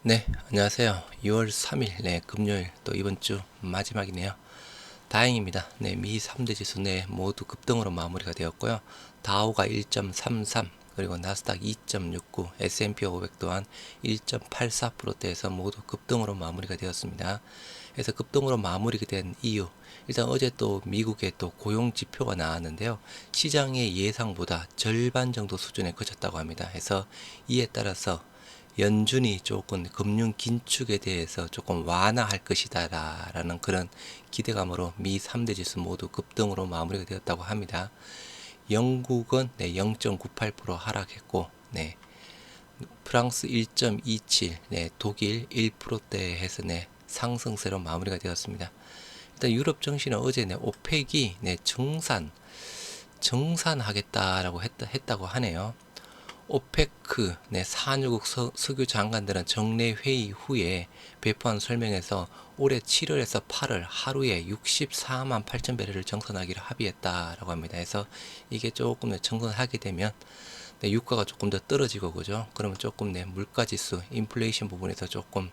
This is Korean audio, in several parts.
네, 안녕하세요. 2월 3일, 금요일, 또 이번 주 마지막이네요. 다행입니다. 미 3대 지수 모두 급등으로 마무리가 되었고요. 다우가 1.33, 그리고 나스닥 2.69, S&P 500 또한 1.84%대에서 모두 급등으로 마무리가 되었습니다. 그래서 급등으로 마무리가 된 이유, 일단 어제 또 미국의 또 고용 지표가 나왔는데요. 시장의 예상보다 절반 정도 수준에 그쳤다고 합니다. 그래서 이에 따라서 연준이 조금 금융 긴축에 대해서 조금 완화할 것이다라는 그런 기대감으로 미 3대 지수 모두 급등으로 마무리가 되었다고 합니다. 영국은 0.98% 하락했고, 프랑스 1.27, 독일 1%대에서 상승세로 마무리가 되었습니다. 일단 유럽 증시는 어제 오펙이 정산하겠다라고 했다고 하네요. 오페크 산유국 석유 장관들은 정례 회의 후에 배포한 설명에서 올해 7월에서 8월 하루에 64만 8천 배럴을 정산하기로 합의했다라고 합니다. 그래서 이게 조금 더 정산하게 되면 유가가 조금 더 떨어지고 그죠? 그러면 조금 물가 지수, 인플레이션 부분에서 조금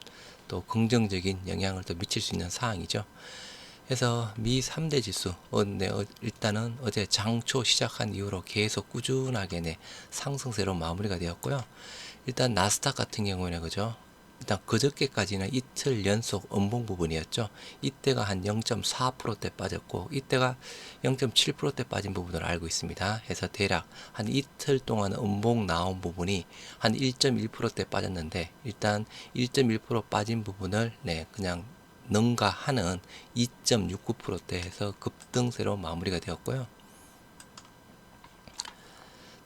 또 긍정적인 영향을 더 미칠 수 있는 사항이죠. 그래서 미 3대 지수 일단은 어제 장초 시작한 이후로 계속 꾸준하게 상승세로 마무리가 되었고요. 일단 나스닥 같은 경우에는 그죠? 일단 그저께까지는 이틀 연속 음봉 부분이었죠. 이때가 한 0.4%대 빠졌고 이때가 0.7%대 빠진 부분으로 알고 있습니다. 해서 대략 한 이틀 동안 음봉 나온 부분이 한 1.1%대 빠졌는데 일단 1.1% 빠진 부분을 그냥 능가하는 2.69%대에서 급등세로 마무리가 되었고요.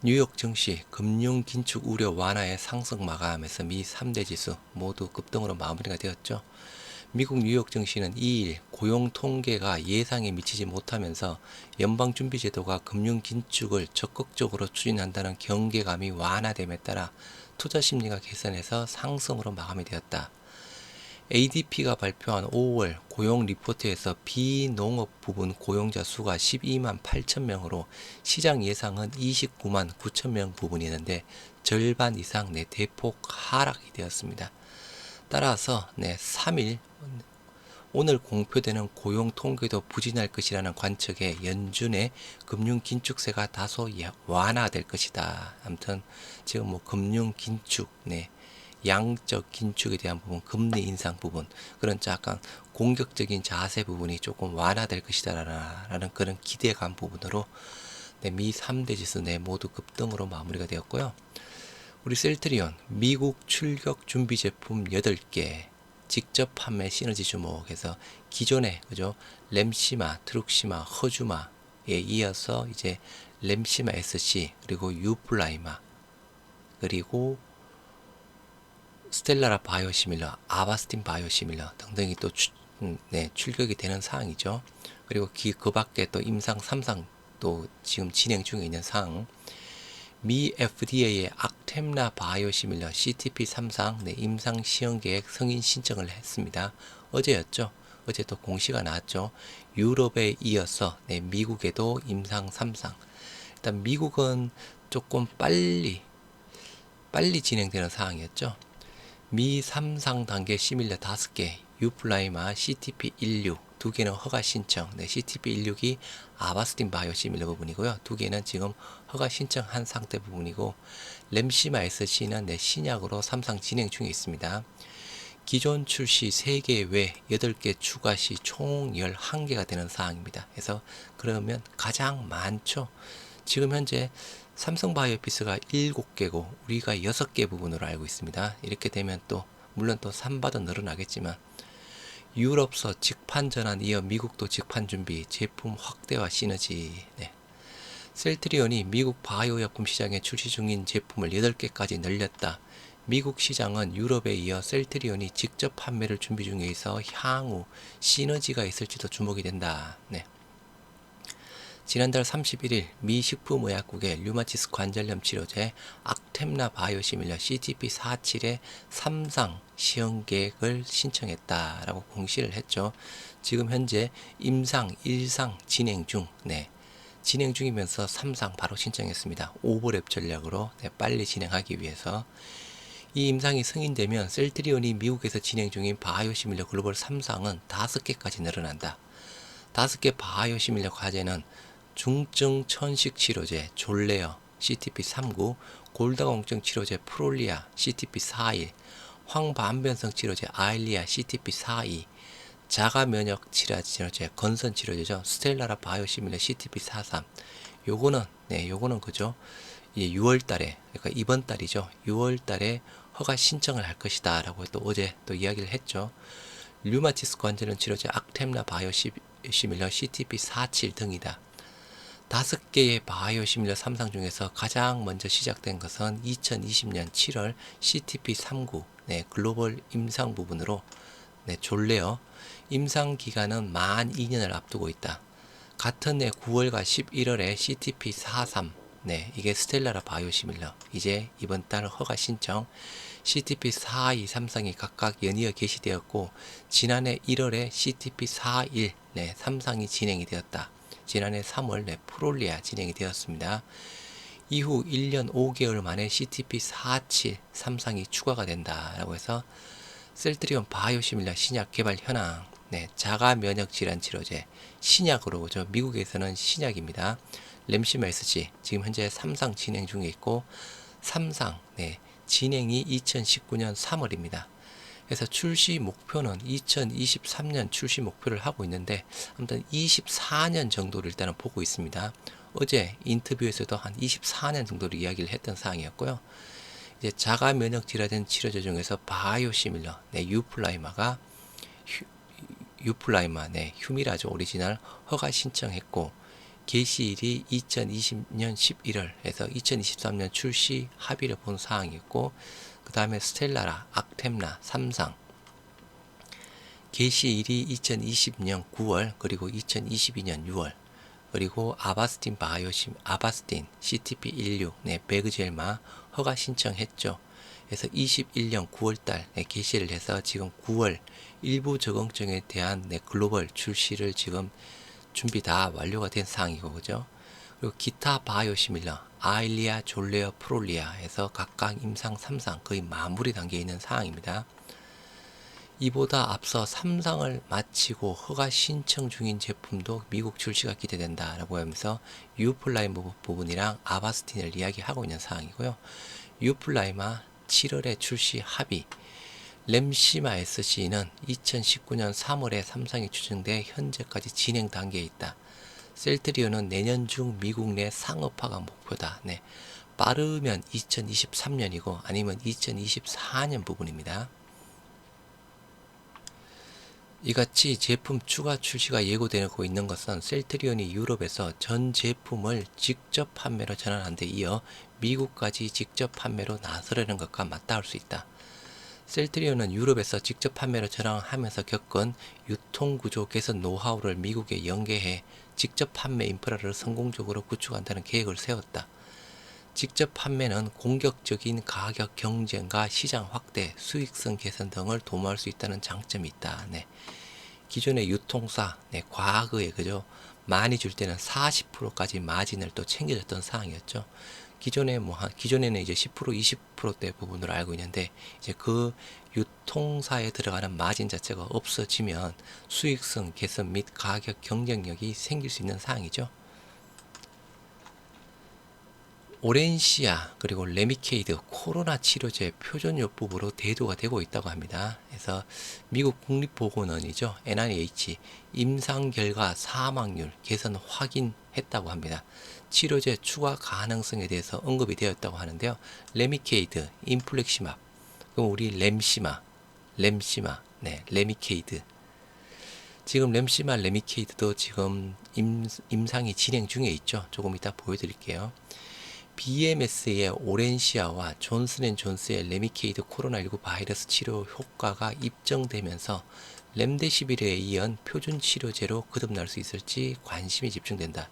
뉴욕 증시 금융 긴축 우려 완화의 상승 마감에서 미 3대 지수 모두 급등으로 마무리가 되었죠. 미국 뉴욕 증시는 2일 고용 통계가 예상에 미치지 못하면서 연방준비제도가 금융 긴축을 적극적으로 추진한다는 경계감이 완화됨에 따라 투자 심리가 개선해서 상승으로 마감이 되었다. ADP가 발표한 5월 고용 리포트에서 비농업 부분 고용자 수가 12만 8천 명으로 시장 예상은 29만 9천 명 부분이었는데 절반 이상 대폭 하락이 되었습니다. 따라서 3일 오늘 공표되는 고용 통계도 부진할 것이라는 관측에 연준의 금융 긴축세가 다소 완화될 것이다. 아무튼 지금 금융 긴축, 양적 긴축에 대한 부분, 금리 인상 부분, 그런 약간 공격적인 자세 부분이 조금 완화될 것이다라는 그런 기대감 부분으로 미 3대 지수 모두 급등으로 마무리가 되었고요. 우리 셀트리온 미국 출격 준비 제품 8개 직접 판매 시너지 주목해서 기존에 그죠 램시마, 트룩시마, 허주마에 이어서 이제 램시마 SC 그리고 유플라이마 그리고 스텔라라 바이오시밀러, 아바스틴 바이오시밀러 등등이 또 출격이 되는 사항이죠. 그리고 그 밖에 또 임상 3상 또 지금 진행 중에 있는 사항. 미 FDA의 악템라 바이오시밀러 CTP 3상 임상 시험 계획 승인 신청을 했습니다. 어제였죠. 어제 또 공시가 나왔죠. 유럽에 이어서 미국에도 임상 3상. 일단 미국은 조금 빨리 진행되는 사항이었죠. 미 3상 단계 시밀러 5개, 유플라이마 CTP16 2개는 허가 신청, CTP16이 아바스틴 바이오 시밀러 부분이고요. 2개는 지금 허가 신청한 상태 부분이고 램시마 SC는 신약으로 3상 진행 중에 있습니다. 기존 출시 3개 외 8개 추가 시 총 11개가 되는 사항입니다. 그래서 그러면 가장 많죠. 지금 현재 삼성바이오피스가 7개고 우리가 6개 부분으로 알고 있습니다. 이렇게 되면 또 물론 또 산바도 늘어나겠지만 유럽서 직판 전환 이어 미국도 직판 준비 제품 확대와 시너지. 셀트리온이 미국 바이오약품 시장에 출시 중인 제품을 8개까지 늘렸다. 미국 시장은 유럽에 이어 셀트리온이 직접 판매를 준비 중에 있어 향후 시너지가 있을지도 주목이 된다. 지난달 31일 미 식품의약국의 류마티스 관절염 치료제 악템라 바이오시밀러 CTP47의 3상 시험 계획을 신청했다라고 공시를 했죠. 지금 현재 임상 1상 진행 중, 진행 중이면서 3상 바로 신청했습니다. 오버랩 전략으로 빨리 진행하기 위해서 이 임상이 승인되면 셀트리온이 미국에서 진행 중인 바이오시밀러 글로벌 3상은 5개까지 늘어난다. 5개 바이오시밀러 과제는 중증 천식 치료제 졸레어 CTP39, 골다공증 치료제 프롤리아 CTP41, 황반변성 치료제 아일리아 CTP42, 자가 면역 치료제 건선 치료제죠. 스텔라라 바이오시밀러 CTP43. 요거는 그죠? 이제 6월 달에, 그러니까 이번 달이죠. 6월 달에 허가 신청을 할 것이다라고 또 어제 또 이야기를 했죠. 류마티스 관절염 치료제 악템라 바이오시밀러 CTP47 등이다. 5개의 바이오시밀러 3상 중에서 가장 먼저 시작된 것은 2020년 7월 CTP39 글로벌 임상 부분으로 졸레어 임상 기간은 만 2년을 앞두고 있다. 같은 해 9월과 11월에 CTP43 이게 스텔라라 바이오시밀러 이제 이번 달 허가 신청 CTP42 3상이 각각 연이어 개시되었고 지난해 1월에 CTP41 3상이 진행이 되었다. 지난해 3월 프롤리아 진행이 되었습니다. 이후 1년 5개월 만에 CTP47 3상이 추가가 된다라고 해서 셀트리온 바이오시밀러 신약 개발 현황 자가 면역 질환 치료제 신약으로 보죠. 미국에서는 신약입니다. 램시마 SG 지금 현재 3상 진행 중에 있고 3상 진행이 2019년 3월입니다. 그래서 출시 목표는 2023년 출시 목표를 하고 있는데 아무튼 24년 정도를 일단은 보고 있습니다. 어제 인터뷰에서도 한 24년 정도를 이야기를 했던 사항이었고요. 이제 자가 면역 질환 치료제 중에서 바이오시밀러 유플라이마 휴미라조 오리지널 허가 신청했고 개시일이 2020년 11월에서 2023년 출시 합의를 본 사항이었고 그 다음에 스텔라라 악템라 3상 개시일이 2020년 9월 그리고 2022년 6월 그리고 아바스틴 CTP16 베그젤마 허가 신청했죠. 그래서 21년 9월달 개시를 해서 지금 9월 일부 적응증에 대한 글로벌 출시를 지금 준비 다 완료가 된 상황이고 그죠. 그리고 기타 바이오시밀러 아일리아 졸레어 프롤리아에서 각각 임상 3상 거의 마무리 단계에 있는 상황입니다. 이보다 앞서 3상을 마치고 허가 신청 중인 제품도 미국 출시가 기대된다라고 하면서 유플라임 부분이랑 아바스틴을 이야기하고 있는 상황이고요. 유플라이마 7월에 출시 합의 램시마 SC는 2019년 3월에 3상이 추정돼 현재까지 진행 단계에 있다. 셀트리온은 내년 중 미국 내 상업화가 목표다. 빠르면 2023년이고 아니면 2024년 부분입니다. 이같이 제품 추가 출시가 예고되고 있는 것은 셀트리온이 유럽에서 전 제품을 직접 판매로 전환한 데 이어 미국까지 직접 판매로 나서려는 것과 맞닿을 수 있다. 셀트리온은 유럽에서 직접 판매로 전환하면서 겪은 유통구조 개선 노하우를 미국에 연계해 직접 판매 인프라를 성공적으로 구축한다는 계획을 세웠다. 직접 판매는 공격적인 가격 경쟁과 시장 확대, 수익성 개선 등을 도모할 수 있다는 장점이 있다. 기존의 유통사, 과거에 그죠 많이 줄 때는 40%까지 마진을 또 챙겨줬던 상황이었죠. 기존에는 이제 10% 20%대 부분으로 알고 있는데 이제 그 유통사에 들어가는 마진 자체가 없어지면 수익성 개선 및 가격 경쟁력이 생길 수 있는 상황이죠. 오렌시아 그리고 레미케이드 코로나 치료제 표준요법으로 대두가 되고 있다고 합니다. 그래서 미국 국립보건원이죠. NIH 임상 결과 사망률 개선 확인했다고 합니다. 치료제 추가 가능성에 대해서 언급이 되었다고 하는데요. 레미케이드, 인플렉시맙, 그럼 우리 램시마, 레미케이드. 지금 램시마, 레미케이드도 지금 임상이 진행 중에 있죠. 조금 이따 보여드릴게요. BMS의 오렌시아와 존슨앤존스의 레미케이드 코로나19 바이러스 치료 효과가 입증되면서 렘데시비르에 이은 표준 치료제로 거듭날 수 있을지 관심이 집중된다.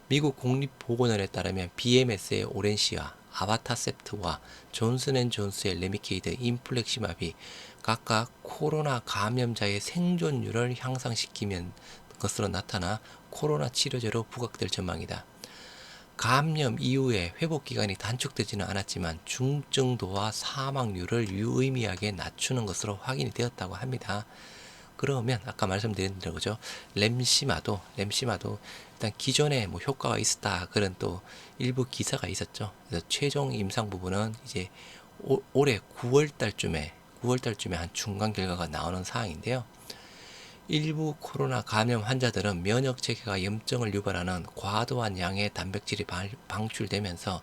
미국 국립보건원에 따르면 BMS의 오렌시아, 아바타셉트와 존슨앤존스의 레미케이드 인플렉시마비 각각 코로나 감염자의 생존율을 향상시키는 것으로 나타나 코로나 치료제로 부각될 전망이다. 감염 이후에 회복 기간이 단축되지는 않았지만 중증도와 사망률을 유의미하게 낮추는 것으로 확인이 되었다고 합니다. 그러면 아까 말씀드린 대로 그죠? 램시마도 일단 기존에 뭐 효과가 있었다 그런 또 일부 기사가 있었죠. 그래서 최종 임상 부분은 이제 올해 9월 달쯤에 한 중간 결과가 나오는 사항인데요. 일부 코로나 감염 환자들은 면역 체계가 염증을 유발하는 과도한 양의 단백질이 방출되면서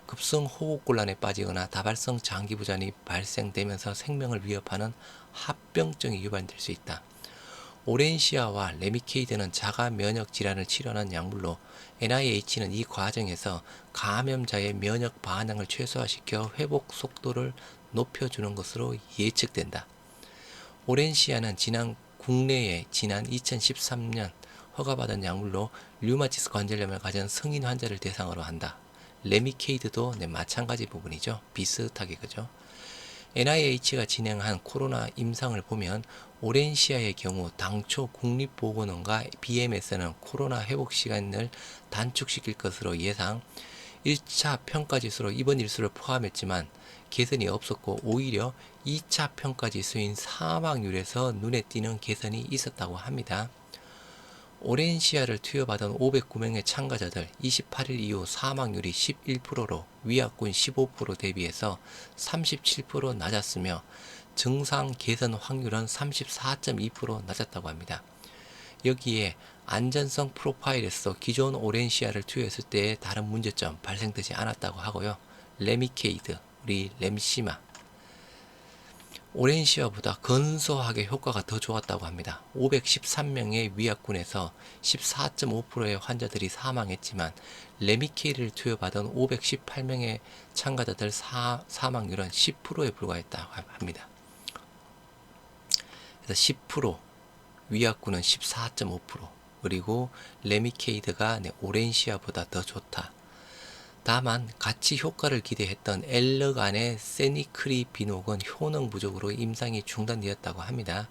급성 호흡곤란에 빠지거나 다발성 장기부전이 발생되면서 생명을 위협하는 합병증이 유발될 수 있다. 오렌시아와 레미케이드는 자가 면역 질환을 치료하는 약물로 NIH는 이 과정에서 감염자의 면역 반응을 최소화시켜 회복 속도를 높여주는 것으로 예측된다. 오렌시아는 국내에 지난 2013년 허가받은 약물로 류마티스 관절염을 가진 성인 환자를 대상으로 한다. 레미케이드도 마찬가지 부분이죠. 비슷하게 그죠. NIH가 진행한 코로나 임상을 보면 오렌시아의 경우 당초 국립보건원과 BMS는 코로나 회복 시간을 단축시킬 것으로 예상, 1차 평가 지수로 입원 일수를 포함했지만 개선이 없었고 오히려 2차 평가 지수인 사망률에서 눈에 띄는 개선이 있었다고 합니다. 오렌시아를 투여받은 509명의 참가자들 28일 이후 사망률이 11%로 위약군 15% 대비해서 37% 낮았으며 증상 개선 확률은 34.2% 낮았다고 합니다. 여기에 안전성 프로파일에서 기존 오렌시아를 투여했을 때의 다른 문제점 발생되지 않았다고 하고요. 레미케이드, 우리 램시마, 오렌시아보다 근소하게 효과가 더 좋았다고 합니다. 513명의 위약군에서 14.5%의 환자들이 사망했지만 레미케이드를 투여받은 518명의 참가자들 사망률은 10%에 불과했다고 합니다. 그래서 10%, 위약군은 14.5%, 그리고 레미케이드가 오렌시아보다 더 좋다. 다만 같이 효과를 기대했던 엘러간의 세니크리비녹은 효능 부족으로 임상이 중단되었다고 합니다.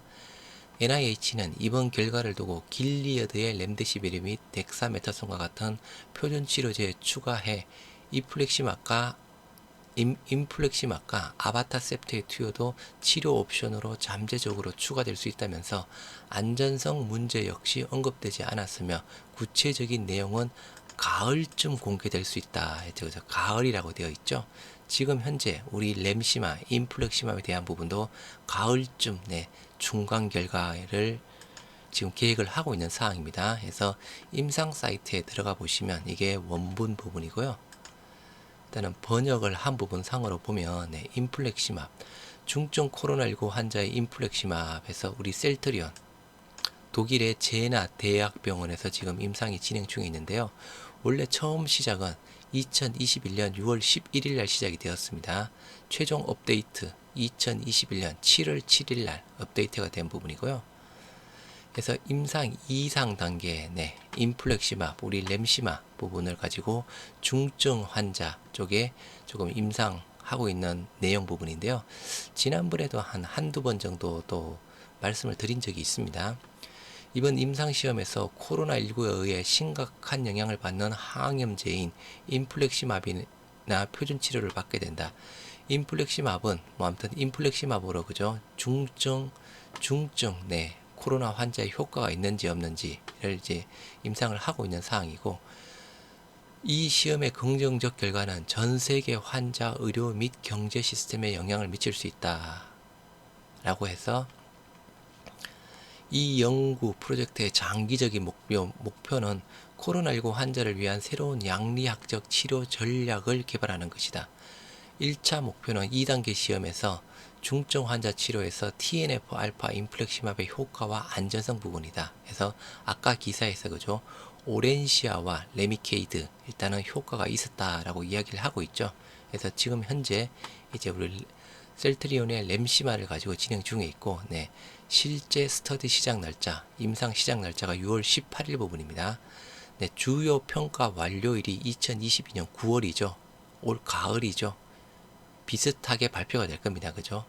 NIH는 이번 결과를 두고 길리어드의 렘데시비르 및 덱사메타손과 같은 표준 치료제에 추가해 인플렉시막과 아바타셉트의 투여도 치료 옵션으로 잠재적으로 추가될 수 있다면서 안전성 문제 역시 언급되지 않았으며 구체적인 내용은 가을쯤 공개될 수 있다. 그래서 가을이라고 되어 있죠. 지금 현재 우리 램시마, 인플렉시마에 대한 부분도 가을쯤 중간 결과를 지금 계획을 하고 있는 사항입니다. 그래서 임상 사이트에 들어가 보시면 이게 원본 부분이고요. 일단은 번역을 한 부분 상으로 보면 인플렉시맙, 중증 코로나19 환자의 인플렉시맙에서 우리 셀트리온, 독일의 제나 대학병원에서 지금 임상이 진행 중에 있는데요. 원래 처음 시작은 2021년 6월 11일 날 시작이 되었습니다. 최종 업데이트 2021년 7월 7일 날 업데이트가 된 부분이고요. 그래서 임상 2상 단계 인플렉시마, 우리 램시마 부분을 가지고 중증 환자 쪽에 조금 임상하고 있는 내용 부분인데요. 지난번에도 한두 번 정도 또 말씀을 드린 적이 있습니다. 이번 임상시험에서 코로나19에 의해 심각한 영향을 받는 항염제인 인플렉시맙이나 표준치료를 받게 된다. 인플렉시맙은 아무튼 인플렉시맙으로 그죠? 중증 코로나 환자의 효과가 있는지 없는지를 이제 임상을 하고 있는 사항이고, 이 시험의 긍정적 결과는 전 세계 환자 의료 및 경제 시스템에 영향을 미칠 수 있다 라고 해서 이 연구 프로젝트의 장기적인 목표는 코로나19 환자를 위한 새로운 양리학적 치료 전략을 개발하는 것이다. 1차 목표는 2단계 시험에서 중증 환자 치료에서 TNF-알파 인플렉시맙의 효과와 안전성 부분이다. 그래서 아까 기사에서 그죠? 오렌시아와 레미케이드 일단은 효과가 있었다라고 이야기를 하고 있죠. 그래서 지금 현재 이제 우리 셀트리온의 램시마를 가지고 진행 중에 있고, 실제 스터디 시작 날짜, 임상 시작 날짜가 6월 18일 부분입니다. 주요 평가 완료일이 2022년 9월이죠. 올 가을이죠. 비슷하게 발표가 될 겁니다. 그죠?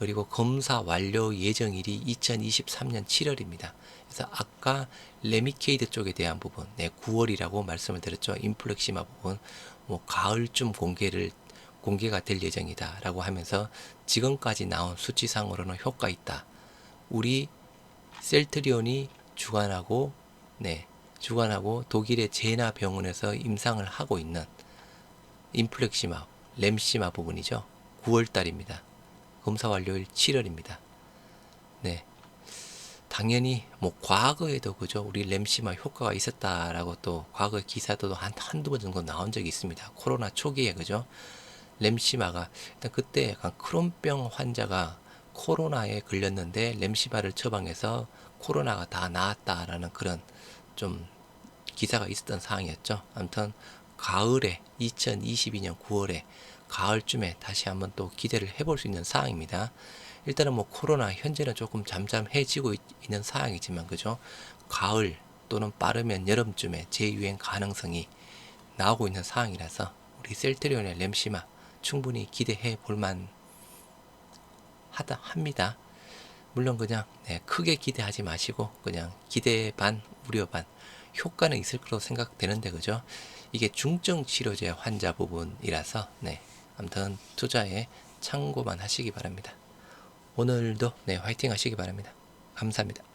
그리고 검사 완료 예정일이 2023년 7월입니다. 그래서 아까 레미케이드 쪽에 대한 부분, 9월이라고 말씀을 드렸죠. 인플렉시마 부분, 뭐 가을쯤 공개가 될 예정이다라고 하면서 지금까지 나온 수치상으로는 효과 있다. 우리 셀트리온이 주관하고 독일의 제나 병원에서 임상을 하고 있는 인플렉시마, 램시마 부분이죠. 9월 달입니다. 검사 완료일 7월입니다. 네. 당연히 뭐 과거에도 그죠. 우리 램시마 효과가 있었다라고 또 과거 기사도 한두 번 정도 나온 적이 있습니다. 코로나 초기에 그죠. 램시마가 일단 그때 약간 크론병 환자가 코로나에 걸렸는데 램시마를 처방해서 코로나가 다 나았다라는 그런 좀 기사가 있었던 상황이었죠. 아무튼 가을에 2022년 9월에 가을쯤에 다시 한번 또 기대를 해볼 수 있는 상황입니다. 일단은 뭐 코로나 현재는 조금 잠잠해지고 있는 상황이지만 그죠. 가을 또는 빠르면 여름쯤에 재유행 가능성이 나오고 있는 상황이라서 우리 셀트리온의 램시마 충분히 기대해 볼만 합니다. 물론 그냥 크게 기대하지 마시고 그냥 기대 반 우려 반 효과는 있을 거로 생각되는데 그죠. 이게 중증 치료제 환자 부분이라서 아무튼 투자에 참고만 하시기 바랍니다. 오늘도 화이팅 하시기 바랍니다. 감사합니다.